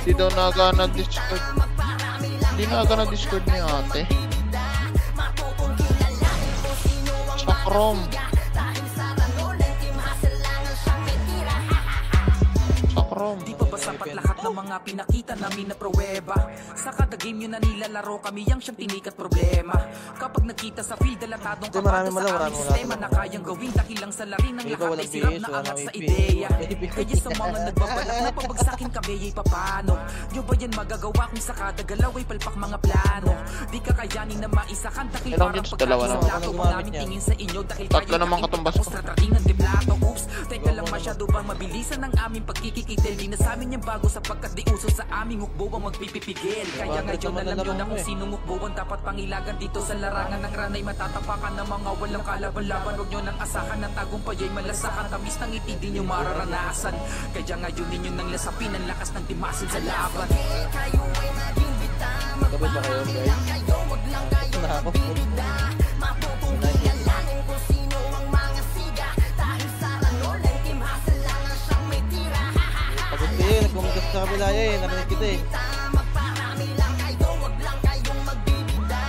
Di daw nagana Discord. Hindi nagana Discord ni ate. Sa Chrome. Di pa ba sapat lahat ng mga pinakita namin na pruweba? Sa kada game yun na nilalaro kami yang siyang tinikat problema. Kapag nakita sa field dalatadong kabata sa aming sistema na kayang gawin dahil lang sa lari ng lahat ay sirap na angat sa ideya. Kaya sa mga nagbabalak na pabagsakin kami ay papano? Nyo ba yan magagawa kung sa kada galaw ay palpak mga plano? Di kakayanin na maisakan dahil parang pagkakasalato mo namin tingin sa inyo dahil kayo nakikita ko stratrating ng deplato. Oops, teka lang masyado bang mabilisan ng aming pagkikikita? Di na sa amin yung bago sapagkat di uso sa aming hukbo ang magpipipigil. Kaya ngayon alam nyo na kung sinong hukbo ang dapat pangilagan dito sa larangan ng ranay. Matatapakan ng mga walang kalaban-laban. Huwag nyo nang asahan na tagumpay ay malasakan. Tamis ng ngiti di nyo mararanasan. Kaya ngayon ninyo nang lasapin ang lakas ng timasin sa laban. Kayo ay naging bita. Magpapakalan kayo. Wag lang kayo magbibida. Mapupungkilan lang kung sino ang mga siga. Dahil sa ranol ang team hustle lang ang siyang may tira. Pagod kayo, nagkumigas sa kabila narinig kita Magparami lang kayo, wag lang kayong magbibigda.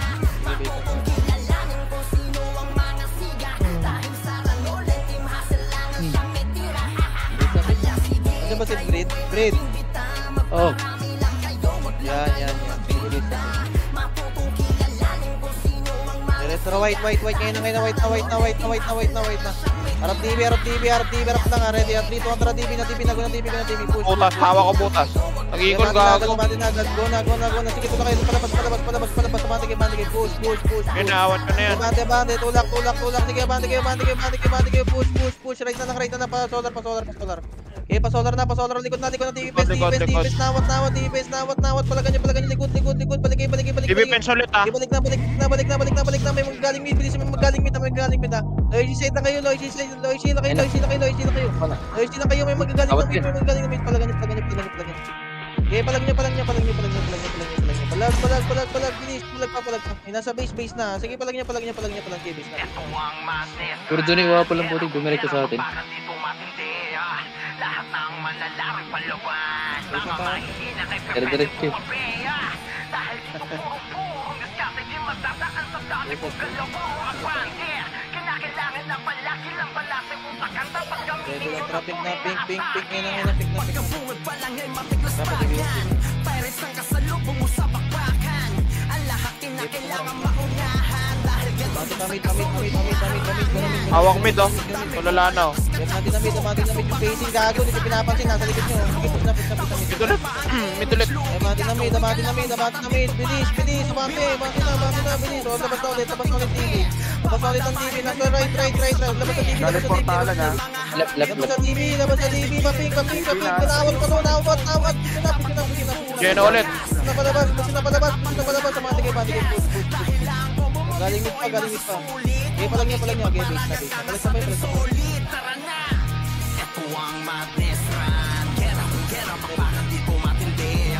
Mapupungkilalanin kung sino ang mga siga. Dahil sa ranol ang team hustle lang ang siyang may tira. Ano ba si Breed? Breed? Oh. Yan. Pero white ngayon na white na. Harap TV, harap lang nga, ready. At 3, 200 TV na push. Butas, hawa ko butas. Nag-equal gago. Go na. Sige, tulak kayo, palabas. Bante, push. Yun, naawat ka na yan. Bante, tulak. Sige, bante, push. Right na lang, pa solar. Okay, pa solar na, likod na, TV base, nawat, palagan niya, likod, balik. TV fence ulit ah. Balik na, may magaling mid, bilis may magaling mid. Loishi set na kayo. Loishi lang kayo, may magagaling mid, palagan niya. Okay, palag niya. Palag, bilis, palag. Ay, nasa base na. Sige, palag niya, base na. Pero doon yung wapa lang puting bumalik ka sa atin. Lahat ng manlalari paluan. Mga mahihina kay Diretso. dahil dito puro-puro diskarte di matatakan sa dami kong galawang akwante. Kinakailangan na palagi lang balase kung takanta pag gamitin yung traffic na pink na. Pagkabungod pa lang ay matiglas pagan. Pirates ang kasalubong mo sa bakbakan. Ang lahat kinakailangan makunyahan. Dahil ganun Tamit. Hawak mid oh. Tulala na oh. Tamit yung facing gago, hindi ko pinapansin, nasa likod nyo. Sige, push na. Mid ulit. Mid ulit. Tamit. Bilis. Bante na, bilis. O, labas na ulit TV. Labas ang TV, nasa right. Labas sa TV. Labas sa TV, paping. Nawat. Geno ulit. Napalabas. Bante. Galing mid pa. Okay, palang niya. Okay, base na. Balik sa base. Ito ang madness run. Kera papakan dito matindi.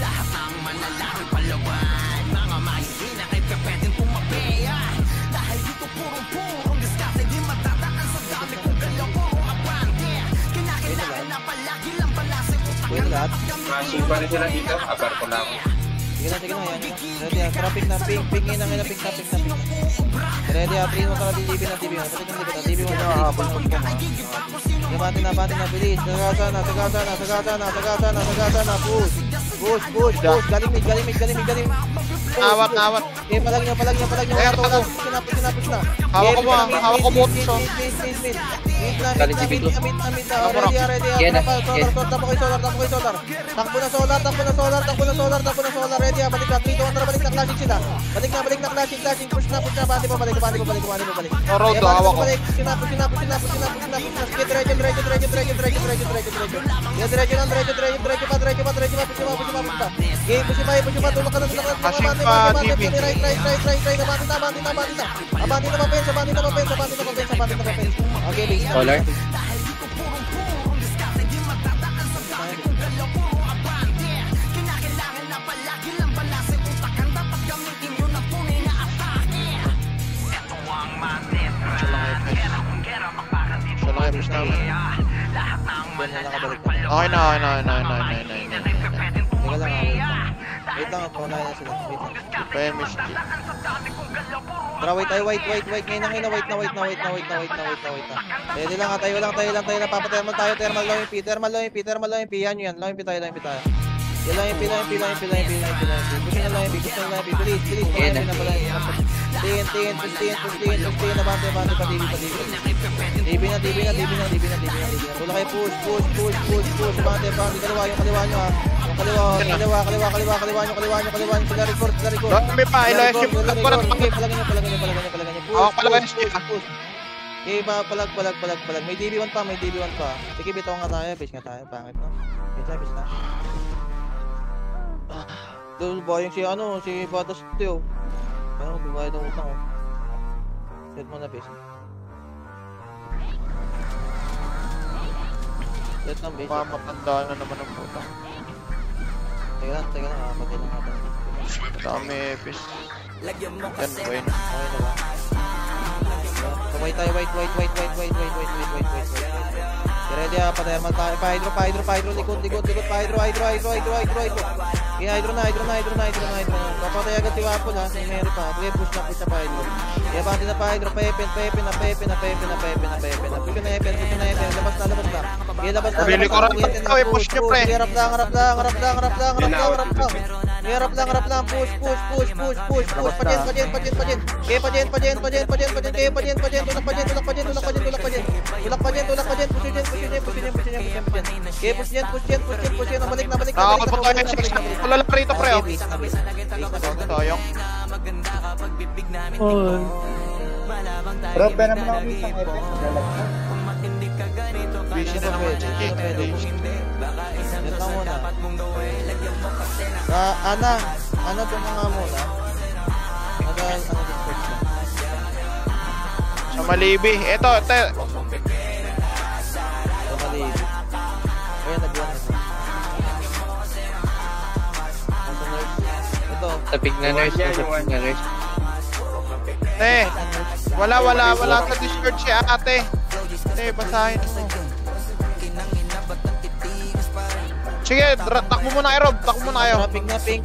Lahat ng manlalari palawan. Mga mahihina kay kapetin pumapeya. Dahil dito purong diskarte di matatakan sa dami kung galaw puro abante. Kinakailangan na palagi lang balase kung takang Masing pa rin sila dito, abar ko lang. Sige na, yan. Ready, traffic na, pink na. Ready, 3 mo sa TV na. TV mo na. Bante na, bilis. Sagasa na. Push. Galing mid. Nawat. Okay, palag niya. Push na. Hawak ko butas oh. Mid na. Ready. Tapo kay solar. Takbo na solar. Ready, balik na. 3, 2, balik na classic sila. Balik na classic. Push na. Bante pa, balik. Road to, hawak ko. Sinapos. Sige, diretso. Okay, push pa. Tulak ka na. Passing pa, TV. Right. Abante na mapensa. Okay, base. Solar. Okay na. Wait lang, paunahin na sila. Wait lang. Pa MSG. Tara, wait tayo, wait. Ngayon na, wait na. Ready lang ha, tayo lang. Papatermal tayo, thermal low yung P. Yan yun, low yung P tayo. Yan lang yung P. Gusto na lang yung P. Bilis. Tingin. Abante, pa TV na. Tula kayo, push. Abante, kaliwa nyo ha. Kaliwa nyo. Sila record. May pa, LSG. Palagyan nyo. Palagyan nyo. Push. Okay, palag. May DB1 pa. Sige, bitaw nga tayo. Base nga tayo. Pangit, no? Base na. Doon ba yung si Batas Teo? Ano, bibayad ng utang, oh. Set mo na, base. Set ng base. Mamatandaan na naman ang utang. Teka lang, patay lang natin. Dami, Epis. Yan, win. Okay na ba? Kamay tayo, wait. Ready ha, pa-thermal tayo. Pa-hydro, likod. Pa-hydro. Okay, hydro na. Papatay agad si Wapol ha. Si Mary pa. Okay, push na pa-hydro. Okay, abante na pa-hydro. Pepe na. Push na Epen. Labas na. Okay, labas na. Pabili ko rin. Push nyo, pre. Harap lang. Harap lang. Push. Pajen. Okay, pajen. Tulak pajen. Push yan. Nabalik. Wala lang rito, pre. Sayang. Bro, pera mo na kami isang Epic. Busy na naman si Jake. Yan lang muna. Ana tumanga muna. Discord ka. Sa Malibi. Ito. Sa Malibi. Ayan, nag-1 na. Ito. Tapig na nurse. Wala sa Discord si ate. Basahin mo. Sige, takbo muna kayo, Rob. Ping na, ping.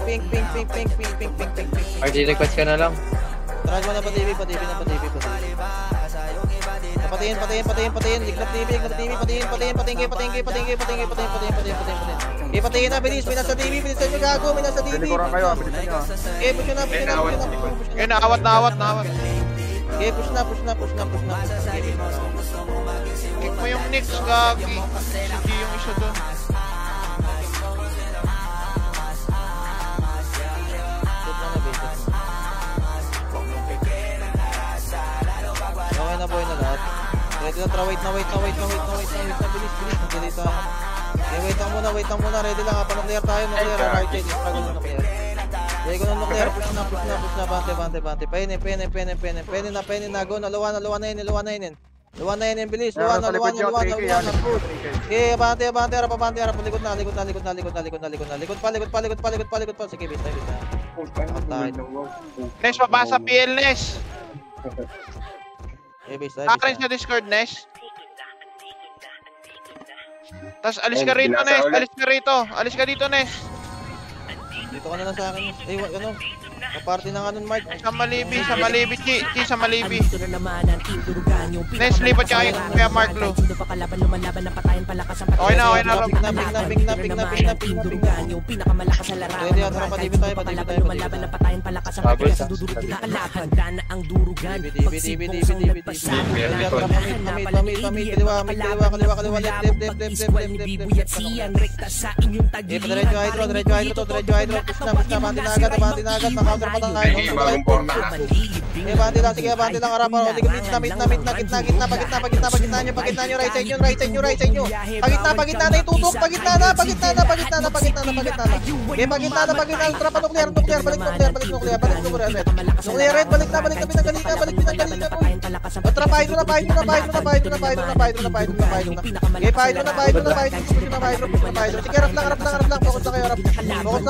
RG request ka na lang. Try mo na pa TV. Patayin. Lignap TV. Patayin na, bilis. May nasa TV. Bilisan nyo, gago. May nasa TV. Bilikuran kayo, bilisan nyo. Push na. Naawat. Push na. Kick mo yung Knicks, gagi. Sige yung isa doon. Okay na, boy na lahat. Ready na, tara, wait na. Bilis. Dito. Okay, wait lang muna. Ready lang ha. Pa-nuclear tayo. Right side. Struggle na nuclear. Okay, ko na nuclear. Push na. Bante. Pwede na. Go na. Luwa na yun. Bilis. Luwa na. Push. Okay, abante. Harap. Likod na. Likod pa. Sige, bita. Nes, mabasa PL, Nes. Okay, base. Akin sa Discord, Nes. Tapos alis ka rito, Nes. Alis ka dito, Nes. Dito ka na lang sa akin. Ano? Kaparty ng anon, Mark. Sa Malibi, Chi, sa Malibi. Nes, lipat ka kayo kaya Mark Lu. Okay na, Rob. Ping na. Ready, tara, patibit tayo. Pamit. Kaliwa. Diretso hydro. Push na, abante na agad. Naka-counter pa lang kayo. Abante lang, harap. Pagitna nyo, right side nyo. Pagitna na itutok. Pagitna na. Trapa nuclear. Balik nuclear. Nuclear red, balik na. Pinanggalina. Trapa hydro na. Push na hydro. Sige, harap lang. Focus na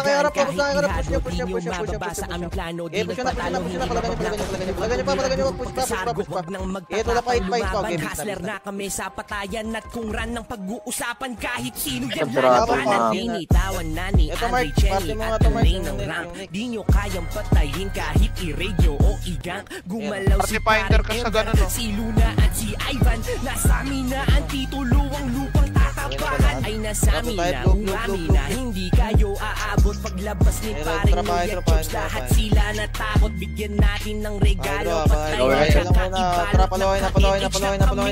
kayo, harap. focus na kayo. Push nyo. Eh, push na. Palagan nyo. Push pa. Tulak pa. Game hustler na kami sa patayan at kung ran ng pag-uusapan kahit sino yan. Binitawan na ni Andre Chenny at tunay ng rank. Di nyo kayang patayin kahit i-radio o i-gank. Gumalaw si Parker, si Luna at si Ivan. Nasa amin na ang titulo, ang lupang tatapakan ay nasa amin na umami na hindi kayo aabot. Paglabas ni paring New York, lahat sila natakot. Bigyan natin ng regalo. Patayin at kaibalan. Napaloy na.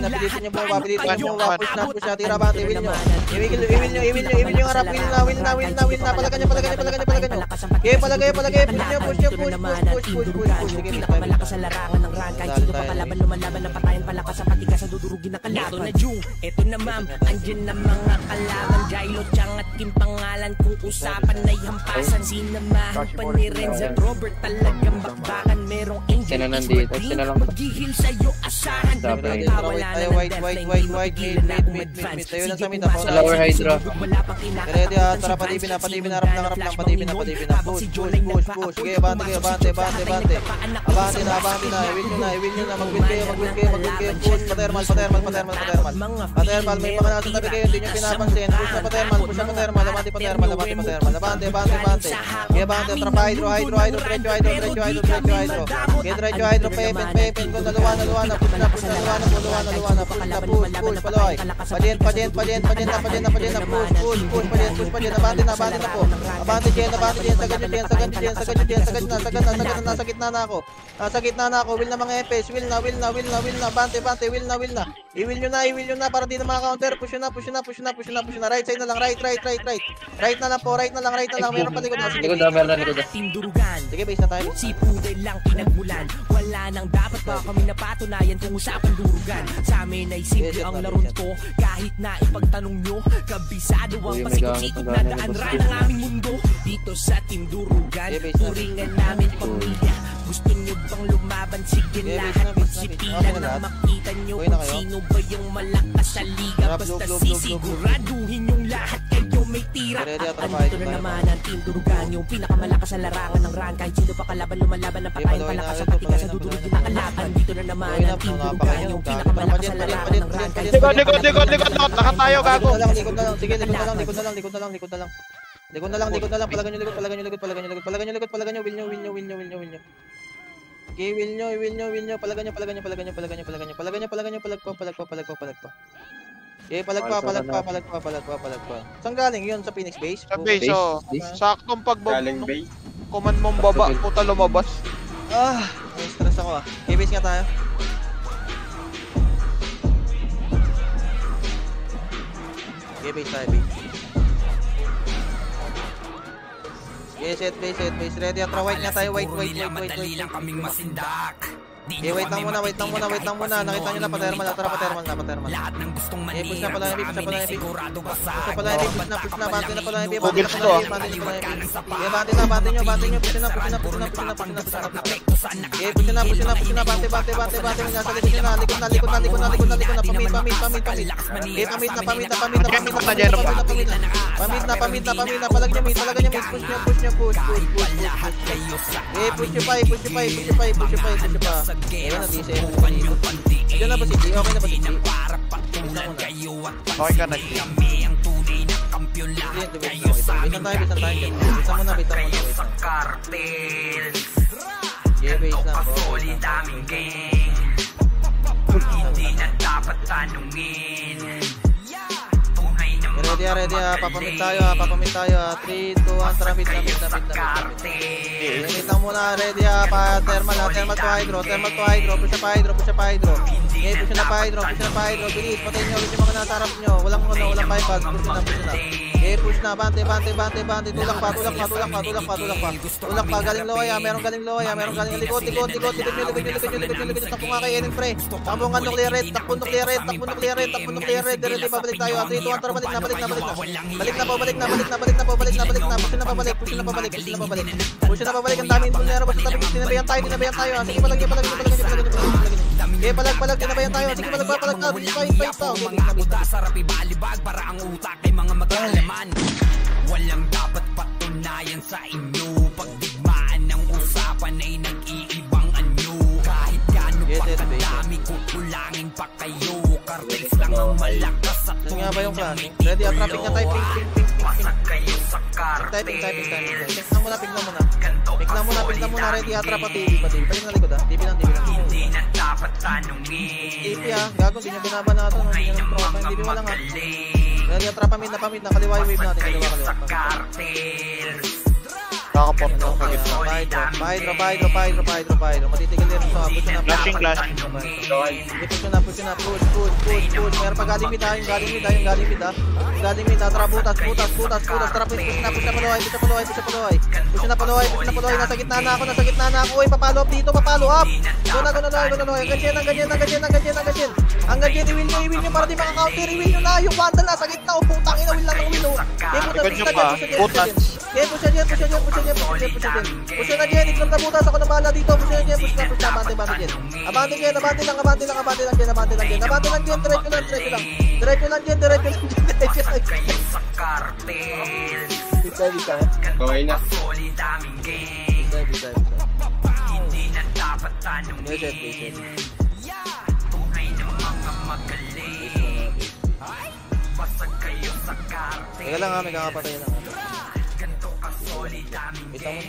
Pilitin nyo po. Push na. Tira ba? Iwil nyo yung harap. Will na. Palagan nyo. Okay, palagay. Push nyo. Sige, pinakamalakas sa larangan ng rank. Kahit sino pa kalaban, lumalaban ng patayan. Palakas ang patika sa dudurugin na kalaban. Ito na Jung, ito na ma'am. Andyan na mga kalaban. Jailo, Chang at Kim pangalan. Kung usapan ay hampasan. Sinamahan pa ni Renz at Robert. Talagang bakbakan. Merong angel is working. Maghihil sa'yo asahan. Wala na ng deathline. Magigilan na kung advance. Sige pumasok sa lower hydro. Wala pang kinakatakutan. Ready, tara, patibin na. Harap lang. Push. Sige, abante. Abante na. Iwin nyo na. Mag-win kayo. Push, patermal. May mga nasa tabi kayo. Hindi nyo pinapansin. Push na patermal. Abante patermal. Abante. Sige, abante. Trapa hydro. Diretso hydro. Pepen. Kung naluwa. Push na. Push. Paloy. Padyen na. Push. Abante na po. Abante Jen. Sagad nyo. Nasa gitna na ako. Will na mga epes. Will na. Abante. Will na. Iwil nyo na para di na maka-counter. Push na. Right side na lang. Right. Right na lang. Meron pa likod na. Sige, base na tayo. Si Pudel lang pinagmulan. Wala nang dapat ba kami napatunayan kung usapan durugan. Sa amin ay simple ang laron ko. Kahit na ipagtanong nyo, kabisado ang pasikot-sikot na daan-ran ang aming mundo. Dito sa Team Durugan, puringan namin pamilya. Gusto nyo bang lumaban? Sige lahat magsipilan na makita nyo kung sino ba yung malakas sa liga. Basta sisiguraduhin yung lahat kayo may tira. At andito na naman ang Team Durugan, yung pinakamalakas sa larangan ng rank. Kahit sino pa kalaban, lumalaban ng patayin. Palakas ang patika sa dudurugin na kalaban. Dito na naman ang Team Durugan, yung pinakamalakas sa larangan ng rank. Likod. Nakatayo, gago. Likod na lang. Sige, likod na lang. Palagan nyo. Will nyo. Okay, will nyo. Palagan nyo. Palagpa. Okay, palagpa. Saan galing yun? Sa Phoenix base? Sa base, oh. Saktong Galing pagbabong. base. Command mong baba, puta lumabas. May stress ako. Okay, base nga tayo. Okay, base tayo. Okay, set base. Ready, atra, white nga tayo. White. Okay, wait lang muna. Nakita nyo na, patermal. Lahat ng gustong Okay, push na pala yung push na. Bante na pala yung bante nyo. Okay, push na. Bante. Nasa likod na. Likod na. Pamit na. Palag nyo, push nyo. Okay, push nyo pa. Ayun, nag-isa yun. Diyan na ba si G? Okay na ba si G? Okay ka na, G. Bitan tayo. Bitan muna. Yeah, base na po. Hindi na dapat tanungin. Ready, papamit tayo. 3, 2, 1, tara, mid. Init lang muna, ready, thermal to hydro. Push na pa hydro. Okay, push na pa hydro. Bilis, patayin nyo ulit yung mga nasa harap nyo. Walang bypass, push na. Okay, push na, bante. Tulak pa. Galing loya, merong galing likod nyo. Takbo nga kay Enin Pre. Takbo nga nuclear red. Ready, pabalik tayo. 3, 2, 1, tara, balik na. Balik na po. Push na pabalik. Ang daming bulnero. Basta tabi. Tinabayan tayo. Sige, palag. Okay, palag. Tinabayan tayo. Sige, palag. Fight pa. Sarap ibalibag para ang utak ay mga mag-alaman. Walang dapat patunayan. napatunayan sa inyo. Pagdigmaan ng usapan ay nag-iibang anyo. Kahit gano'n pa kadami, kukulangin pa kayo. Cartels lang ang malakas at yun nga ba yung plan? Ready, traffic na tayo, ping. Pasag kayo sa cartel. Typing. Ping na muna. Ready, atrap pa TV. Balik na likod TV lang. Hindi na dapat tanungin. TV gago, hindi nyo binaba na ito. Hindi nyo tropa, hindi mo lang Ready, atrap pamid na. Kaliwa yung wave natin. Sa cartel. Kakaport na sa gitna. Pahydro. Matitigil din sa push na. Flashing. Push na. Meron pa galing mid. Trap butas. Trap push na paluhay. Nasa gitna na ako. Uy, papalo up dito, papalo up. Gano'n. Ganyan. Ang ganyan, i-win nyo para di maka-counter. I-win nyo na yung vandal nasa gitna. O putang ina, win lang ng win. Push na dyan, itlog na butas, ako na bahala dito. Push na dyan, abante dyan. Abante lang dyan, diretso lang dyan. Sa cartel. Okay na. Hindi na dapat tanungin. Tunay na mga magaling. Pasag kayo sa cartel. Teka lang may kakapatay lang. Ganto ka solid aming gang.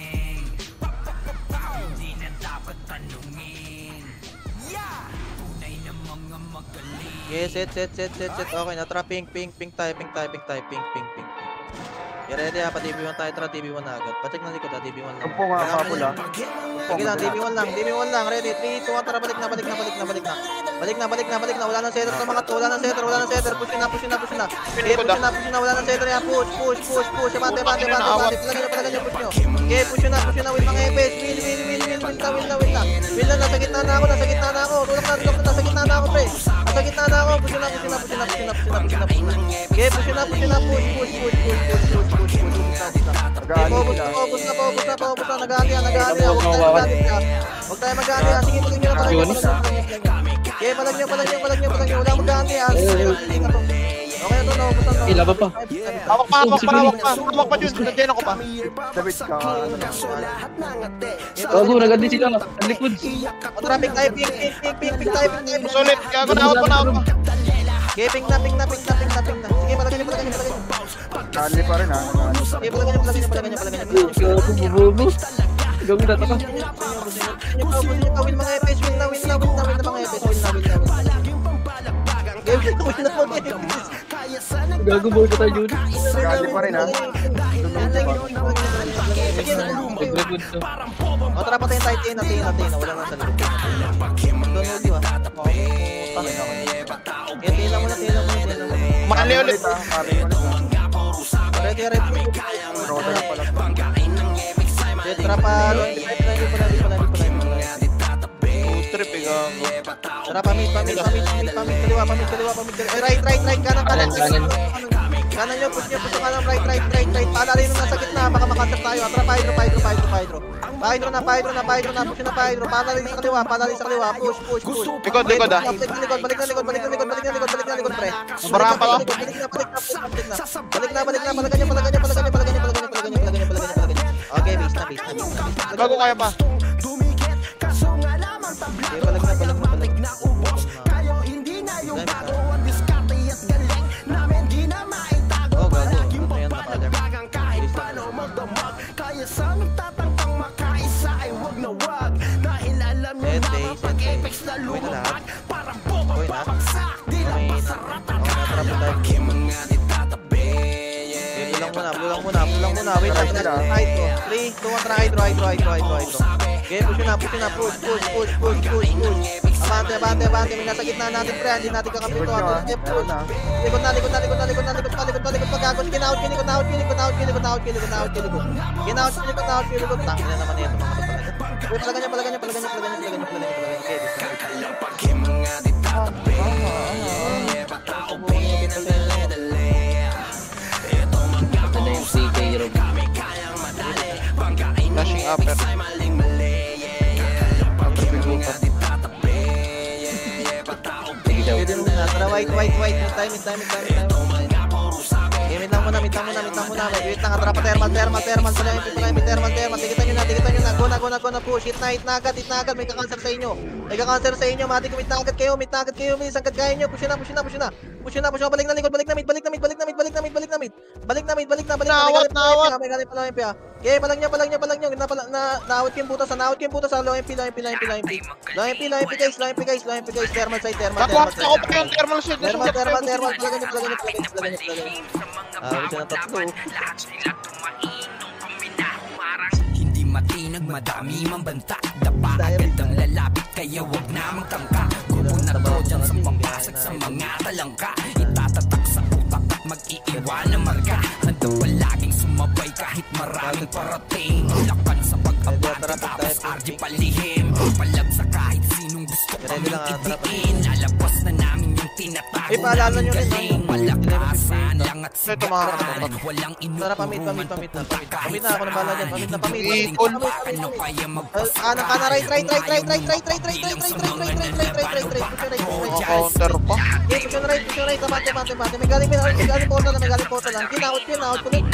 Hindi na dapat tanungin. Tunay na mga magaling. Yes, set. Okay na, trap ping tayo. Ready pa-TV1 tayo, tara TV1 na agad. Pacheck na likod TV1 lang. Upo nga kapula. Sige lang, TV1 lang. Ready, 3, 2, 1, tara, balik na. Wala nang setter sa mga to, wala nang setter. Push na. Push na. Wala nang setter yan. Push. Abante. Palagyan yung push nyo. Okay, push na. Win mga EPS. Win na. Nasa gitna na ako. Tulak na. Nasa gitna na ako, pre. Push na. Okay, push na. Push. Paubos na. Nag-aali. Huwag tayo mag-aali. Sige, palag nyo na. Okay, palag nyo. Wala mag-aali. Okay, ito na. Laban pa. Hawak pa dun. Nandiyan ako pa. David ka. Gago, nagandi sila. Ang likod. Traffic tayo. Ping tayo. Sulit. Gago na out pa. Okay, ping na. Sige, palagyan nyo. Kali pa rin ha. Okay, palagyan nyo. Gago, bububo. Gago, tataka. Win mga EPS. Win na mga EPS. Win na mga EPS. Gago, boy pa tayo, Jun. Kali pa rin ha. Naglikod to. O, tara patayin tayo. Tina. Wala nang salita. Doon di ba? Tina mo na. Mali ulit. Ready. Roda pala. Tetra pa. Trip gago. Tara, pamit. Kaliwa. Right. Kanan. Kanan nyo, push nyo kanan. Right. Paalala yung nasa gitna, baka makasap tayo. Atra, Pahydro. Pahydro na. Push na Pahydro. Paalala sa kaliwa. Push. Likod ah. Balik na likod, pre. Marami pa lang. Balik na. Palagyan nyo. Okay, base na. Gago kaya pa. Okay, balik na. Oh, gago. Ano yan, nakalam. Set. Uy na lahat. Okay na. Pulang muna. Wait lang. 3, 2, 1, try hydro. Okay, push na. Push. Abante. May nasa gitna natin, pre. Hindi natin kakapit to. Likod na. Pagkagos. Kinaut. Tangin na naman yan. Palagyan nyo. Ano yung CK Rob? Flashing upper. Sige daw. Tara, white. Mid time. Wait lang muna. Wait lang, atrapa thermal. Tigitan nyo na. Go na, push. Hit na agad. May kakanser sa inyo. Mati, kumit na agad kayo. Minis, agad kaya nyo. Push na. Balik na likod. Balik na mid. Nawat. May galing pala MP. Okay, palang nyo. Naawit yung butas. Low MP. Low MP, guys. Thermal side. Nakuha ko pa yung thermal set. Thermal. Plug nyo. Wait na tatlo. Hindi matinag, madami mang banta. Dapa agad ang lalapit, kaya wag na magtangka. Grupo na Trojan sa pampasag sa mga talangka. Itatatak sa utak at mag-iiwan na marka. Handa palaging sumabay kahit maraming parating. Lakan sa pag-abati tapos RG palihim. Palag sa kahit sinong gusto kaming idiin. Lalabas na namin yung tinatawag ng galing. Malakasan lang at sigaran. Walang inuturuan Pamit na ako ng bala dyan. Pamit. Ano kaya magpasaka? Kana, right. Counter pa. Okay, push on right. Mate. May galing portal lang. Kinawat ko ulit.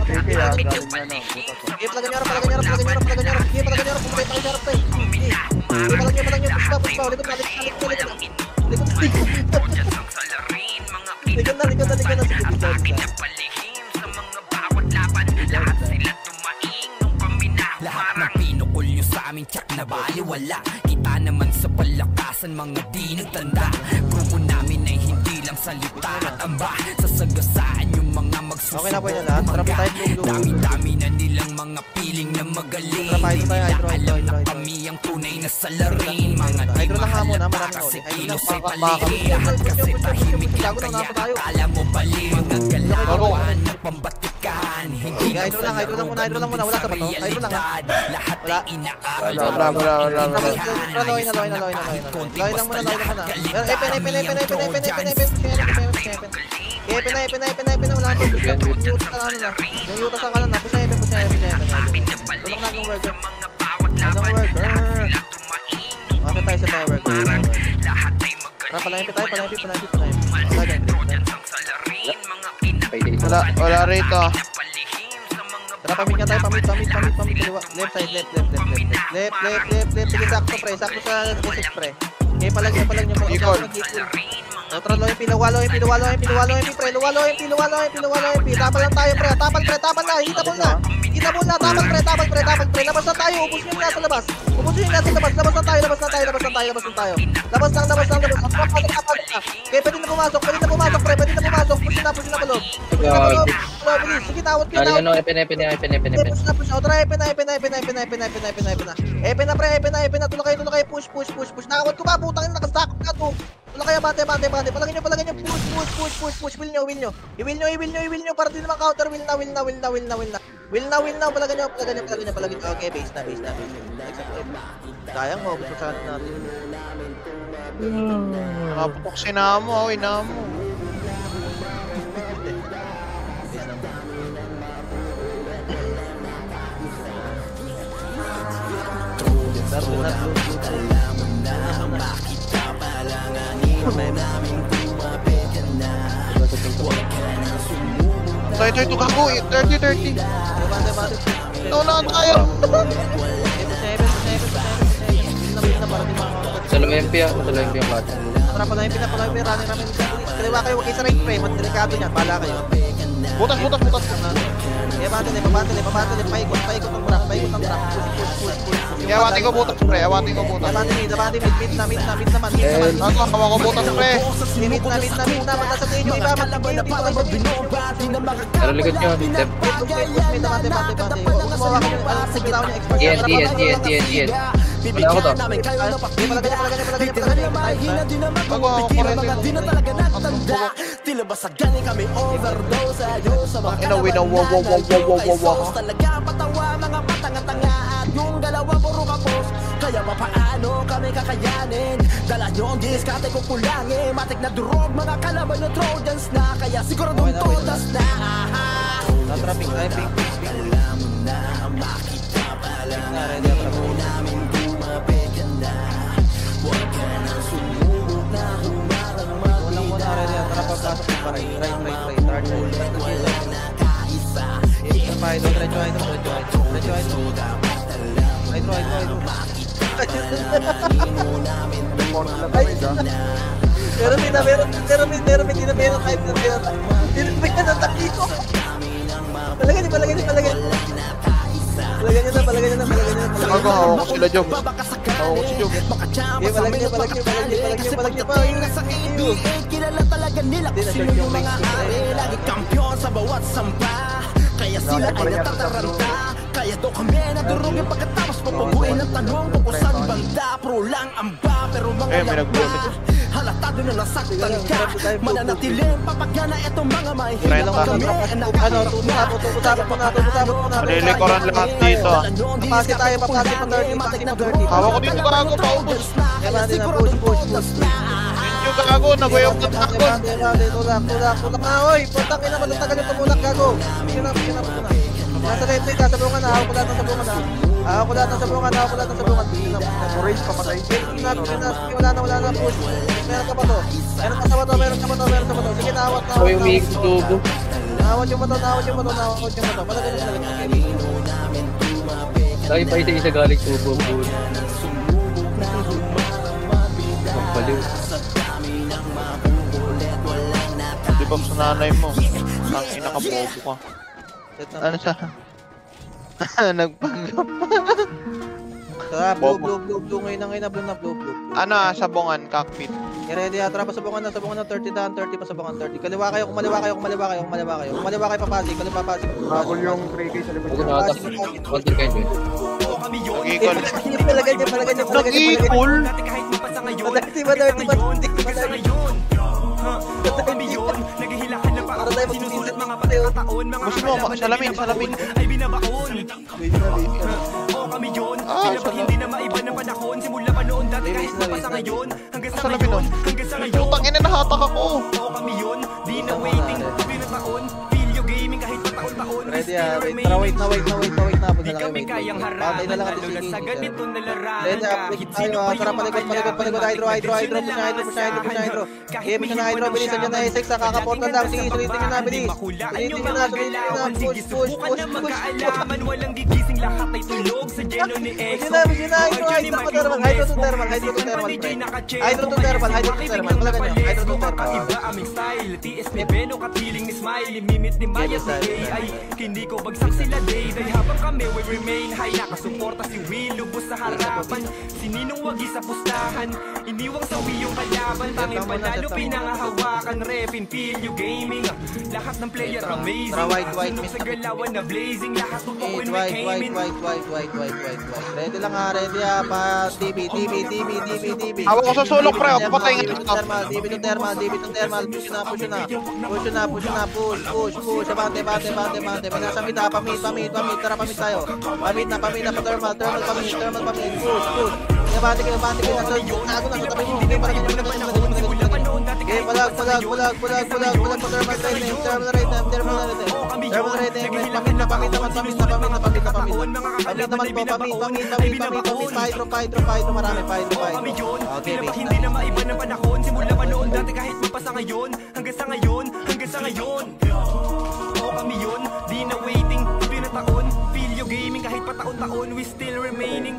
Okay, galing na, no. Okay, palagan nyo. Okay, palagan nyo. Pumatay pa kayo sa harap tayo. Okay, palag nyo. Push pa. Likod na. Lahat ng pinukul nyo sa aming tsak na baliwala. Kita naman sa palakasan mga di nagtanda. Grupo namin ay hindi lang salita at amba. Sasagasaan yung mga magsusubo. Okay na po yun lahat. Trap tayo blue. Dami-dami na nilang mga piling na magaling. Trap Hindi tayo, na alam na hydro. kami ang tunay na salarin. Mga di Hydro lang mahal muna, na maraming kasi ulit. Hydro kilos lang, ay baka- paligid. Lahat kasi tahimik lang Gago na, kaya napa tayo. akala mo bali. Mga galawan na pambatikan. Hindi Okay, hydro lang muna. Wala sa bato. Hydro lang, ha? Lahat Wala. ay inaaral. Wala. Loy lang muna. Epen. Wala pa. Yung yuta sa kanan na. Push na Epen. Tulong na yung worker. Okay tayo sa tower. Pala Wala rito. Tara, pamit nga tayo. Pamit. Left side, left. Sige, sakto sa S6 pre. Okay, palag nyo. Ikon. Tara, low MP, luwalo MP, pre. Luwalo MP. Tapal lang tayo, pre. Tapal na. Kita mo na. Tapal, pre. Labas na tayo. Ubus nyo yung nasa labas. Labas na tayo. Labas lang. Tapal na. Okay, pwede na pumasok, pre. Push na pa loob. Bilis. Sige, tawad. Galing ano, Epen. Push na. Tara, Epen na, pre. Tulak kayo. Push. Nakawad ko ba? Putang ina, nakastakot ka to. Tulak kayo, bate. Palagin nyo. Push. Will nyo. I-will nyo. Para din naman counter. Will na. Palagin nyo. Okay, base na. Sayang mo. Gusto sa natin. Nakaputok si Namo. Namo. Ito kako. 30. Naunahan tayo. Sa low MP ang lahat. Tara, pala yung running namin. Kaliwa kayo, wag kayo sa right frame. Delikado niyan, bala kayo. Butas. Pabatali. Paikot ng truck. Push. Awatin ko butas, pre. Abati mid naman. Hawa ko butas, pre. Mid na. Matasabihin yung iba, matasabihin yung iba. Pero likod nyo, Dep. TNT. Wala ako to. Kaya papaano kami kakayanin? Dala nyo ang diskarte ko kulangin. Matik na durog mga kalaban ng Trojans na. Kaya siguradong todas na. Trapping. Alam mo na makita pa lang. Ayaw namin tumapit ka na. Huwag ka nang sumubok na humarang Walang muna rin yan. Tara, pagpasok pa rin. Right. hydro. Meron din kahit na meron. Tinapin na tayo. Palagay niya. Palagay niya na. Ako, hawak ko sila, Job. Hawak ko si Job. Palagay niya pa. Kilala talaga nila kung sino yung mga ari. Lagi kampiyon sa bawat sampa. Kaya sila ay natataranta. Kaya to kami nadurugin pagkatapos papabuin ang tanong kung saan banda. Pro lang ang ba pero mga lagba. Halatado na nasaktan ka. Mananatiling papagana itong mga may hilang kami. Ano, tutapot mo na. Malilikoran lahat dito. Papasi tayo pa 30. Hawak ko dito, gago, paubos. Kaya natin na push. Yung gago, nagwayok na takot. Tulak na, oy! Puntang ina, matatagal yung tumulak, gago. Sige na. Nasa left side, nasabungan na. Hawak ko lahat ng sabungan. Race pamatay. Wala na, push. Meron ka pa to. Sige, nawat. So yung umiikot sa tubo. Nawat yung bato. Palagay na. Lagi pa isa galing tubo. Magpaliw. Di ba sa nanay mo? Ang inakabobo ka. Ano sa... Nagpanggap. Tara, blue ngayon na blue. Ano sabongan, cockpit. Ready, tara, pasabungan na 30 daan, 30 pasabungan 30. Kaliwa kayo, kumaliwa kayo papasi, Habol yung 3K sa likod. Huwag na ata. Konti kayo dyan. Nag-equal. Palagay niya. Nag-equal? Para tayo magsusulat mga pagkakataon. Gusto mo, salamin. Ay binabaon. Oo kami yun. Pinabag hindi na maiba ng panahon. Simula pa noon dati kahit pa sa ngayon. Hanggang sa ngayon. Putang ina, nahatak ako. Oo kami yun. Di na waiting. Pinataon. Video gaming kahit pa taon-taon. Ready, wait na. Di kami kayang harangan. Lalo na sa ganito na larangan. Kahit sino pa tara, yung palikot, hydro, push hydro. Game na hydro, bilisan nyo na S6, kakaporta lang, sige, sulitin nyo na, bilis. Push. Magkaalaman, walang gigising lahat ay tulog sa geno ni EXO. Hydro to thermal, palagay nyo, Kakaiba aming style, TS ni Beno, katiling ni Smile, mimit ni Maya si AI. Hindi ko bagsak sila day, habang kami will remain high. Nakasuporta si Will, lubos sa harapan. Sininong wagi sa pustahan, iniwang sawi yung kalaban. Tanging panalo, pinangahawakan, refin, feel you gaming. Lahat ng player amazing, sunod sa galawan na blazing. Lahat ng owen we came in. White. Ready lang ha, pa DB. Hawak ko sa sulok, pre. Patay nga ito. DB to thermal. Push na. Abante. Pamit. Tara, pamit tayo. Pamit na, thermal, pamit. Push. Abante kayo. Nasa tabi mo. Hindi pa rin palag, thermal right name. Pamit naman po, pahidro, marami, pahidro. Okay, hindi na maiba ng panahon. Simula pa noon dati kahit mapasa ngayon. Hanggang sa ngayon. Oo kami yun, di na waiting. Pinataon, feel you gaming kahit pa taon-taon. We still remaining.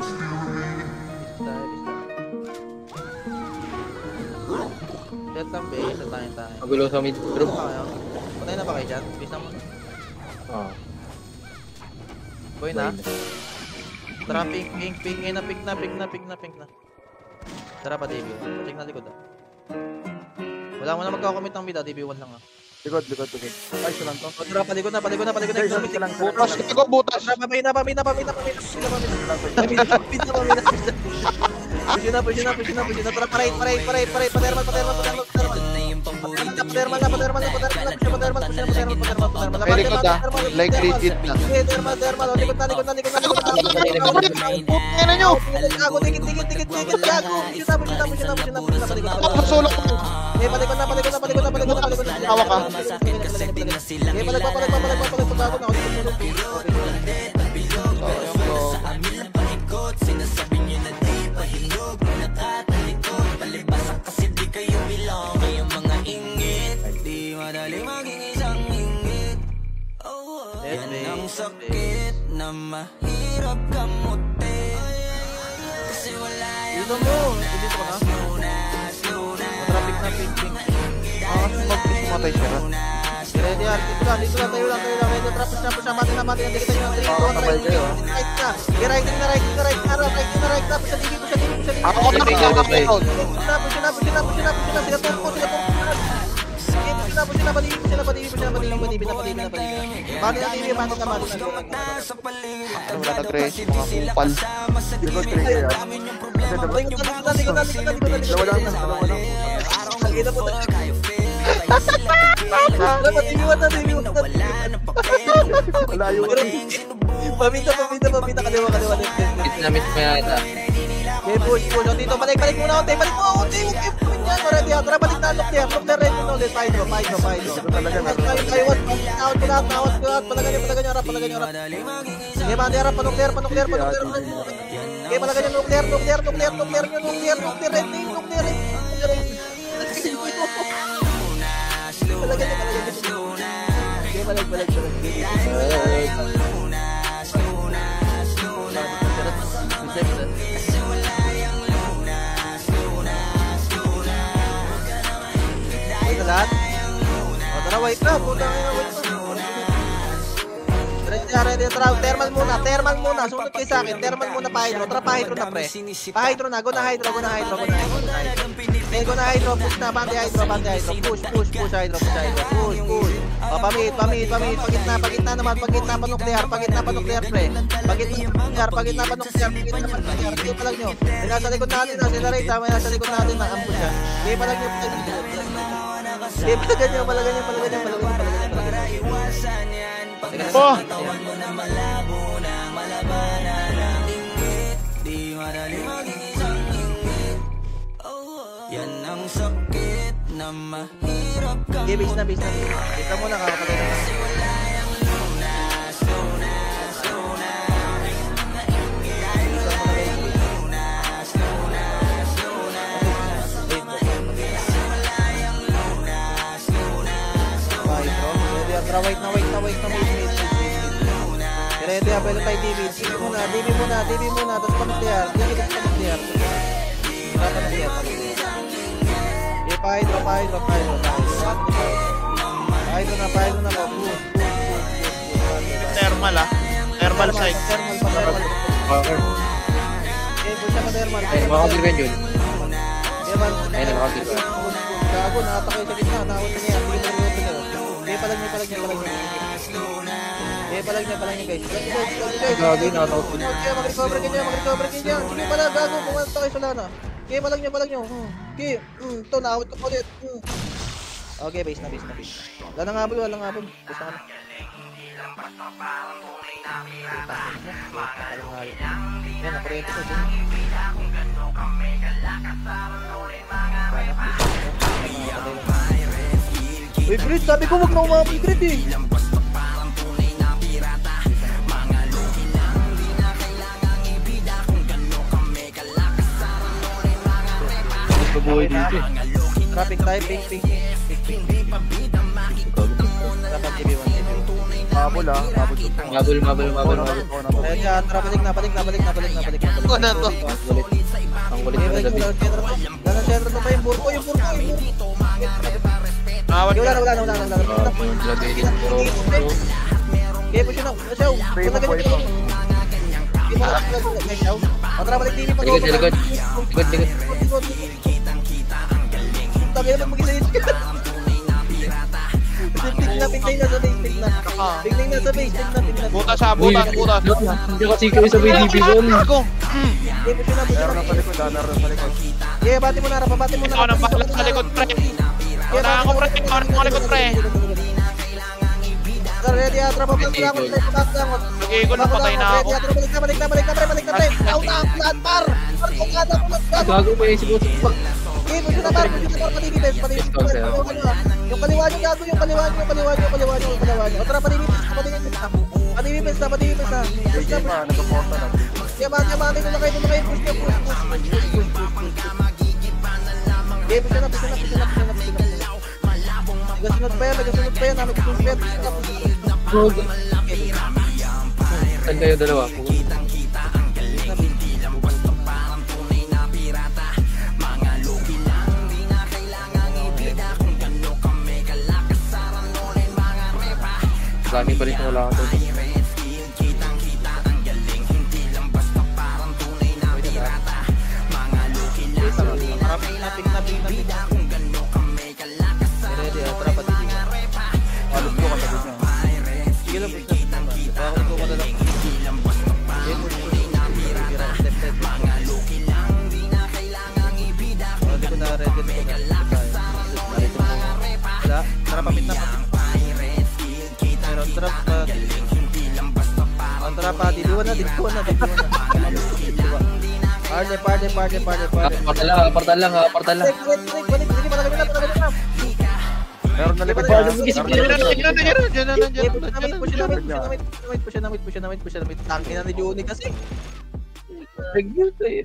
Set lang, base. Tayo. Magulo sa mid group. Patay na ba kayo dyan? Base na mo. Boy na. Tara, pink na. Tara pa, DB1. Check na likod. Wala mo na magkakomit ng mid, DB1 lang. Likod. Ay, siya lang to. Tara, palikod na. Butas. Butas. Tara, pamit na. Push na. Tara, paray. Patermal. Like legit na. Thermal. Likod na. Ano nyo? Gago, dikit. Gago. Push na. Sulok. Palikod na. Hawak ka. sakit na mahirap kamutin. Kasi wala Dito mo, dito ko na. Traffic na ping. Mag-push matay siya. Ready, dito lang, tayo lang. Medyo traffic na, mati na, hindi kita yung 3, 2, 1, right na. Right na, tapos sa TV. Ako na rin ako. Push na, sila turko. Push na, padibig. Bati na TV, bati na. Wala na Grace, mga kupal. Likod 3K ah. Dalawa lang. Kita po tayo. Dapat iniwan na. Malayo ka rin. Pamita, kaliwa. Namit mo yata. Okay, push. Dito, balik muna, Onte. Balik mo, Onte. Yan, already. Tara, balik na, look there. Red mo ulit. Paidro. Nawat ko lahat. Palagan nyo, harap. Okay, mandi, harap. Panok there. Okay, palagan nyo, look there. Palagan nyo. Okay, balik. Lahat. O, tara, wait na. Ready, tara. Thermal muna. Sunod kayo sa akin. Thermal muna, pa-hydro. Tara, pa-hydro na, pre. Pa-hydro na. Go na hydro. Okay, go na hydro. Push na. Bante hydro. Push, hydro. Push. O, pamit. Pagitna naman. Pagitna pa nuclear, pre. Pagitna pa nuclear. Okay, palag nyo. May nasa likod natin na. Sila Ray, may nasa likod natin na. Ambush siya. Okay, palag nyo. Okay, palagan nyo. Oh! Yan ang sakit na mahirap ka. Okay, base na. Kita mo na, kakapagay na. Wait na. Ready, abelo tayo DB. DB muna. Tapos panuklear. Yan, ikot panuklear. Okay, pa-hydro. Pahydro na po. Thermal side. Thermal. Okay, push na pa thermal. Makakagil ka yun. Thermal. Ayun na, makakagil ka. Gago, nakatakay sa gitna. Nakawat na niya. Okay, palag niya. Okay, palag niya, guys. Gago, nakatakot ko. Okay, mag-recover ka niya. Sige pala, gago. Pumunta kayo sa lana. Okay, palag niyo. Okay, ito, nakawat ko ulit. Okay, base na. Walang habol. Basta ka na. Yan, nakurente ko. Uy, Grit, sabi ko wag na umabol, Grit eh. Buhay dito eh. Traffic tayo, ping. Dapat TV1. Mabul. Mabul. Ayun yan, tara, balik na. Ano na to? Ang kulit na gabi. Ganang sentro na pa yung burko. Awat ka. Wala. Grabe. Okay, push na. Asyaw. Tara, balik TV pag Likod. Tagay na mag-isa yun. Pigling na sa base. Butas. Hindi kasi kayo sa may DB zone. Ako. Meron na palikod. Yeah, bati mo na. Ako nang bahala sa likod, pre. Ako na likod, pre. Ready, trapa pa lang ako. Nag-iigol na, patay na ako. Balik na, pre. Out na ang plan, par. Gago mo yung sibot. Okay, push na, par. Patibipes. Yung kaliwa nyo, gago. Yung kaliwa nyo. Tara, patibipes na. Push na. Nagpaporta na. Yaman, doon na kayo. Push. Okay, push na. Nagasunod pa yan. Saan kayo dalawa? Lagi pa rin wala ako. Ready, tara pa din. Alam ko kapag niya. Sige lang, push na. Kaya ko na lang. Step. Hindi ko na ready na. Wala, tara pamit na. Meron trap pa. Ang trap pa, diluwan na. Party. Apartan lang. Balik, sige, malagay na. Meron na likod Push na. Tangin na ni Juni kasi.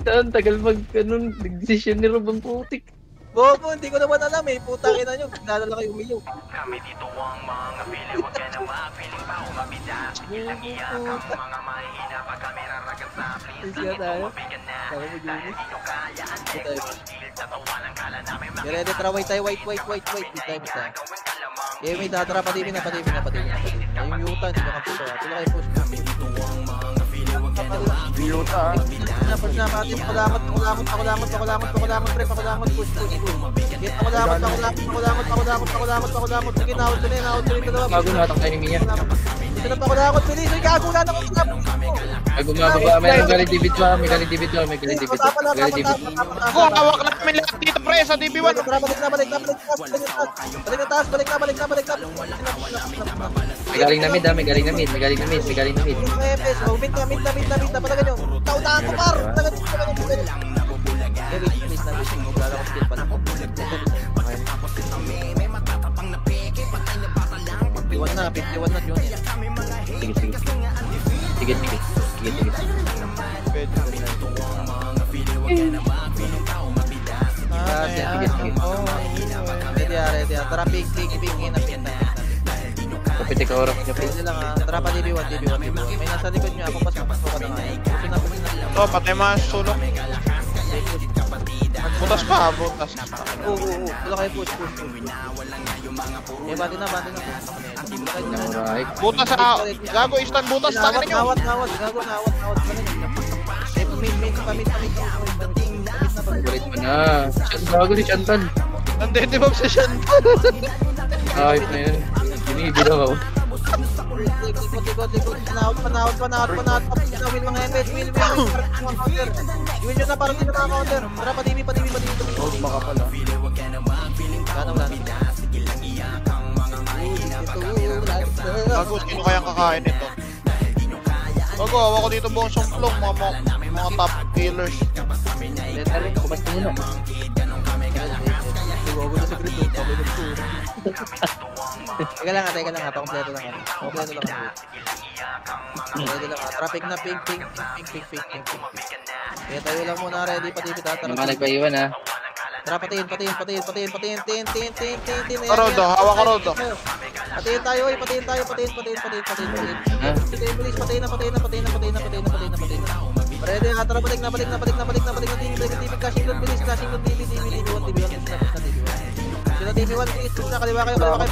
Tagal nag-decision ni Rob ang putik. Bobo, hindi ko naman alam eh. Putang ina nyo, naglalala kayo umiyaw. Kami dito ang mga pili, huwag ka na mapiling pa umabida. Ilang-iyak ang mga mahihina pag kami raragat sa please. Langit umabigan na, dahil dito kaya ang Texas Field. Tatawa ng kala namin makita. Ready, tara, white tayo, white. Bista. Eh, may tatara, patibin na. Yung yuta, hindi ka puso. Tula kayo push. Biyota Push na, pati, pakulangot, pre, push. Pakulangot. Sige, naot tuloy, dalawa. Bago natak tayo ni Mia. Ito na pakulangot, bilis. Uy, gago na ako. Ay, bumababa. May galing divit ba? May galing divit. Hawak na kami lahat dito, pre, sa DB1. Balik na. May galing na mid. Mid na pala ganyan. Taunahan ko, par. Piwan na, Junior. Sige. Ready. Tara, pig na. Kapitik ka oras niya. Pwede lang ah. Tara pa DB1. May nasa likod nyo. Ako pasok ka na nga. Puso na. Oh, patay mga sulok. Butas pa. Oo. Wala kayo push. Eh, bati na. Butas sa gago, instant butas. Tangin nyo. Nawat. Gago, nawat. Eh, pamit. Balik mo na. Bago ni Chantal. Nandetibag sa Chantal. Ayop na yan. Binibilang ako. Likod. Panaot. Win mga MS. Win. Win yun na parang hindi na counter. Tara, pa-TV. Hold maka pala Wala. Gago, sino kayang kakain ito? Gago, hawa ko dito buong sumplong. Mga top killers. Kumasta mo na. Teka lang ha, pa-kompleto lang. Traffic na, ping. Kaya tayo lang muna, ready, pati. Yung mga nagpaiwan ha. Tara, patiin. Rodo, hawak ko Rodo. Patiin tayo. Patiin. Bilis, patiin na. Ready, tara, balik na. TV, cashing load, bilis, TV1. Sila TV1, push na, kaliwa kayo. Kaliwa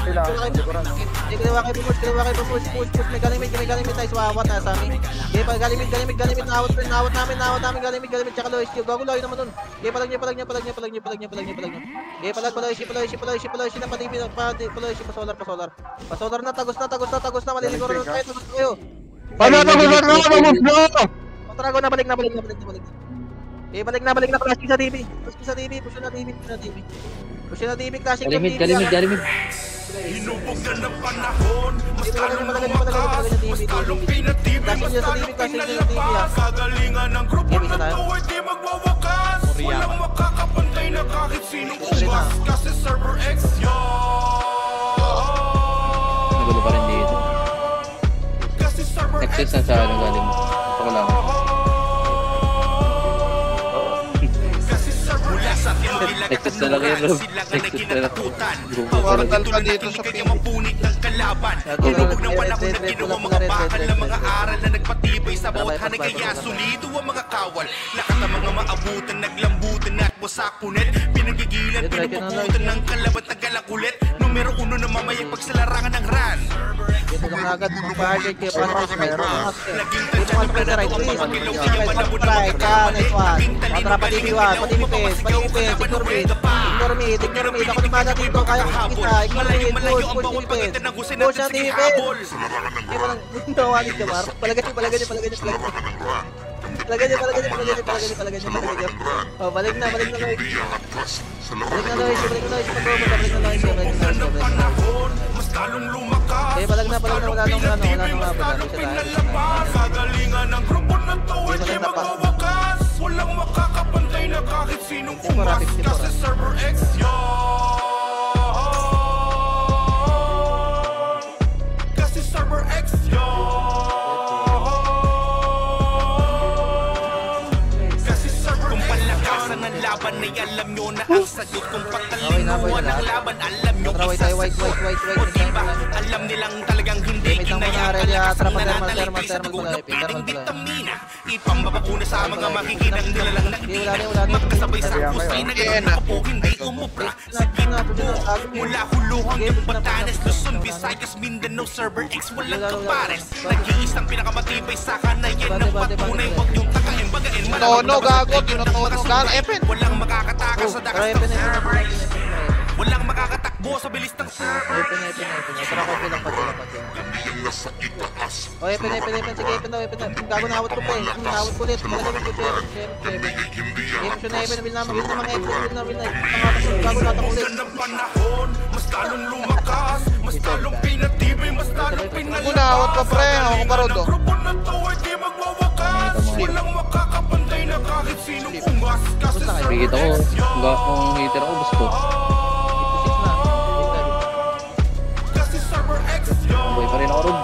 kayo, push. May galimit tayo, swawat na sa amin. Okay, pag galimit, nawat namin, galimit, tsaka low skill. Gago, low naman dun. Okay, palag niya. Okay, palag, sila, pa-solar na, tagos na, maliliguro na kayo. Kontrago na, balik na. Okay, balik na, clashing sa TV. Push na TV, clashing sa TV. Galimit. Hinubog na ng panahon, mas lalong lumakas. Mas lalong pinatibig, mas lalong pinalabas. Kagalingan ng grupo na to ay di magwawakas. Walang makakapantay na kahit sino umas. Kasi server X yan. Nagulo pa rin dito. Kasi server X Nexus na sa ano galing. Pakulangan. Nexus na lang yun, Rob. Nexus na lang. Wartal pa dito sa ping. mga laban. Hinubog ng panahon na ginawa mga bakal na mga aral na nagpatibay sa bawat hanay. Kaya solido ang mga kawal. Lakas ng mga maabutan, naglambutan at wasak punit. Pinagigilan, pinupuputan ng kalaban, tagalakulit. Numero 1 na mamayag pag sa larangan ng ran. Ito lang agad mga pa-hard kayo para sa meron. Naging tansya ng plano ang mga magilaw. Kaya malabo na magkakamali. Naging talino balingin Patipipis, ignore me. Ako naman dito, kaya ko kita. Ignore me, push, patipipis. Push ang tipipis. Hindi mo lang Jamar. Palagay niyo. Oh, balik na Lois. Balik na. Wala nang kagalingan ng grupo na to ay di magwawakas. Walang makakapantay na kahit sinong umas. Kasi Server X yun. Kasi Server X yun. Kasi Server X. Kung palakasan ng laban ay alam nyo na ang sagot. Kung pagkalimuan ng laban alam nyo white. O diba alam nilang talagang hindi kinayaan ang nananalitay sa dugo na piling vitamina. Ipambabakuna sa mga makikinang nilalang nakikita. Magkasabay sa kusina ganun po hindi umubra. Sa gitpo mula huluhang yung Batanes, Luzon, Visayas, Mindanao, Server X walang kapares. Nag-iisang pinakamatibay sa kanayan ng patunay. Huwag yung takain bagain Tinono gago, tinono gago. Epen. Walang makakatakal sa dakas ng Server X. Walang makakatakbo sa bilis ng Server X. Tara ko lang pati. Oh, Epen. Sige, Epen. Gago na hawat ko pa eh. Hawat ko ulit. Maganda ko Epen. Will na mga Epen. Gago natin ulit. Ganda ng panahon, mas talong lumakas, mas talong pinatibay, mas talong pinalakas. Gunawat pa pre, ako parod oh. Grupo na to ay di magwawakas. Walang makakapantay na kahit sinong ungas. Kasi Nakikita ko, kung hater ako, gusto. Kasi Server X yun. Boy pa rin ako rin.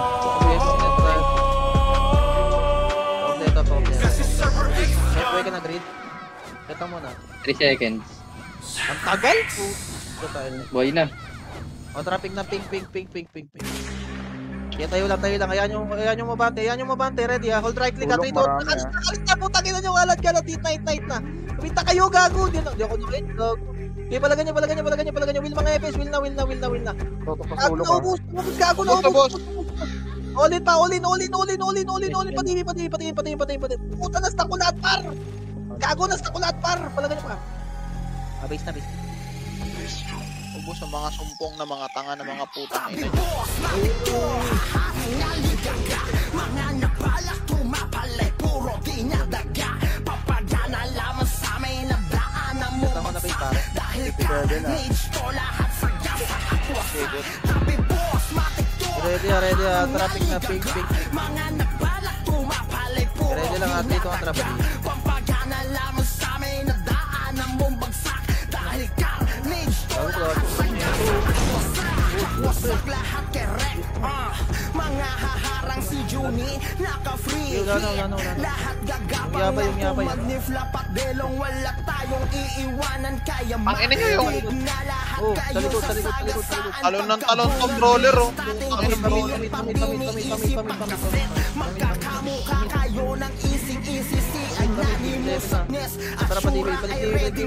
Kasi Server X Pwede ka na grid. Ito muna. 3 seconds. Ang tagal? Boy na. O, traffic na ping. Kaya tayo lang. Ayan yung mabante. Ready ha? Hold right click. Ato ito. Nakalis na putang ina nyo. Alat ka na. Night na. Kumita kayo gago. Di ako nyo. Okay, palagan nyo. Will mga FS. Will na. Naubos. Gago na. Olin pa. Pati. Puta na ko lahat par. Gago na ko lahat par. Palagan nyo pa. Base na. Ubus ang mga sumpong na mga tanga na mga putang ina. Mga nabalak tumapalay, puro dinadaga. Papadana lamang sa amin, nadaanan mo bagsak. Dahil carnage ko lahat sa gasa at wasak. Tabi boss, matikto. Ready traffic na ping. Mga nabalak tumapalay, puro ready lang at dito ang traffic. Papadana lamang sa amin, nadaanan mo bagsak. Dahil carnage ko lahat sa gasa at wasak lahat kerek. Mga haharang si Juni, naka-free. Lahat gagapang na mag-niflap at delong wala tayong iiwanan. Kaya ina nyo yung na lahat kayo sa sagasaan. Talon top roller oh. Magkakamukha kayo ng easy-easy. Ang nanimusakness at sura ay ready.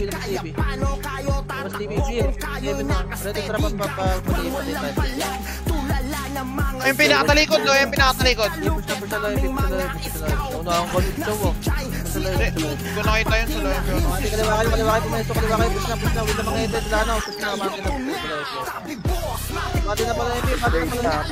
Kaya paano kayo tatakbo kung kayo nakasteady. Gagawin walang balag. Tulala ng mga Yung pinakatalikod no, yung pinakatalikod. Una akong kulit daw oh. Kung nakita yun sa live yun. Kaliwa kayo, push na, wala mga edit, wala na, push na, mati na pala yung palabak.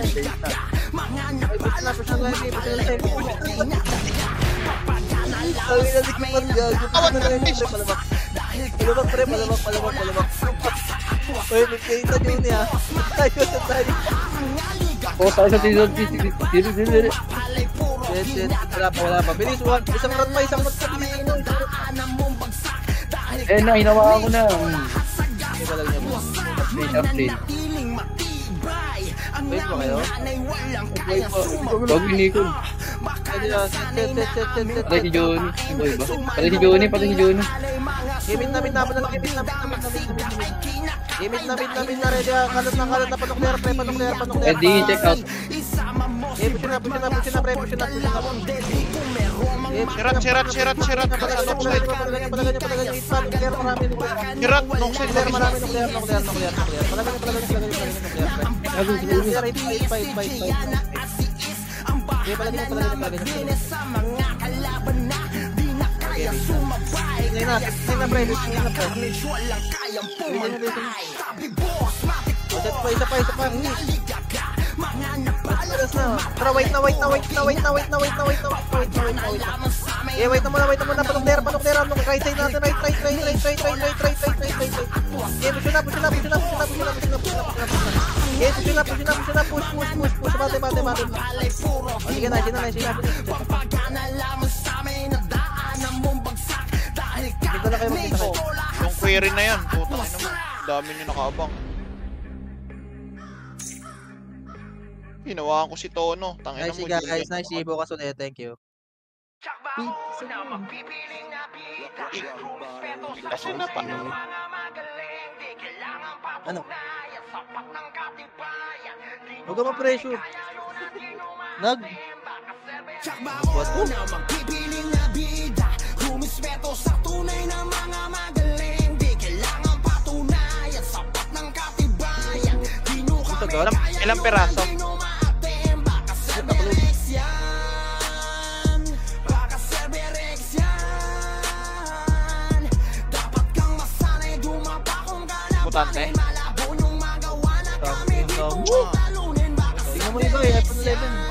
Uy, magkita nyo niya. Tayo. Oh, tayo sa tizod. Wala pa. Bilis, isang run pa. Na, hinawa ko na. Update. Wait mo kayo? Huwag hinikon. Patay si Johnny. Boy ba? Patay si Johnny. Kimit na. Mid na ready. Kalat na panukler, pre, panukler. Ready, check out. Push na, pre, push na. Sirat. Noxide. Pataganyan, Hitman, nukler, marami nukler. Sirat, Noxide. Nukler, marami nukler. Pataganyan, nukler, pre. Fight. Palagyan. Sige na, pre. Isa pa. Tara, wait na. Wait na muna. Panukler. Right side natin. Right. Push na. Push. Bate. Sige na. Dito na kayo magkita kayo. Yung query na yan, putang ina mo. Dami nyo nakaabang. Hinawakan ko si Tono. Tangina Nice mo. guys, nice Ibo ka ulit. Thank you. Kasi na pa. Ano? Huwag ka ma-pressure. What to? Magpipiling na bida, humispeto sa tunay na mga magaling. Di kailangan patunayan, sapat ng katibayan. Ilang peraso? Baka Cerberix yan. Dapat kang masanay, dumapa kung Butante? malabo yung magawa na kami. Di mo talunin, baka Tingnan mo iba eh, iPhone 11.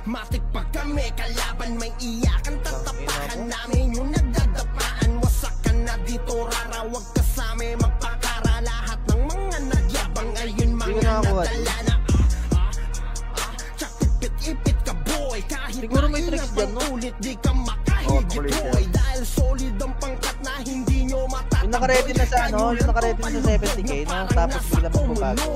matik pa kami, kalaban may iyakan. Tatapakan namin yung nagdadapaan. Wasak ka na dito, rarawag ka sa amin. Magpakara lahat ng mga nagyabang. Ayun mga nadala na ipit ka boy. Kahit siguro may tricks dyan, no? ulit di ka makahigit boy. Dahil solid ang pangkat na hindi nyo matatamboy. Yung naka-ready na sa ano, yung naka-ready na sa 70k, no? Tapos bigla magbabago.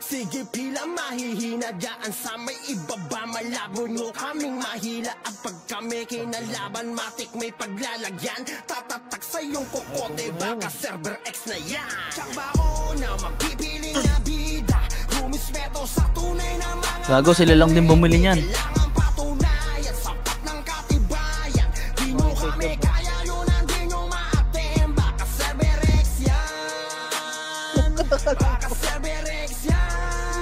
Sige pila mahihina dyan sa may ibaba. Malabo nyo kaming mahila. At pag kami kinalaban, matik may paglalagyan. Tatatak sa iyong kokote, baka Cerberix na yan. Tsaka ako na magpipiling na bida, humispeto sa tunay na mga Gago, sila lang din bumili niyan. kailangan patunayan, sapat ng katibayan. Di nyo kami kaya, yun ang di nyo maatim. Baka Cerberix yan. Baka Cerberix yan.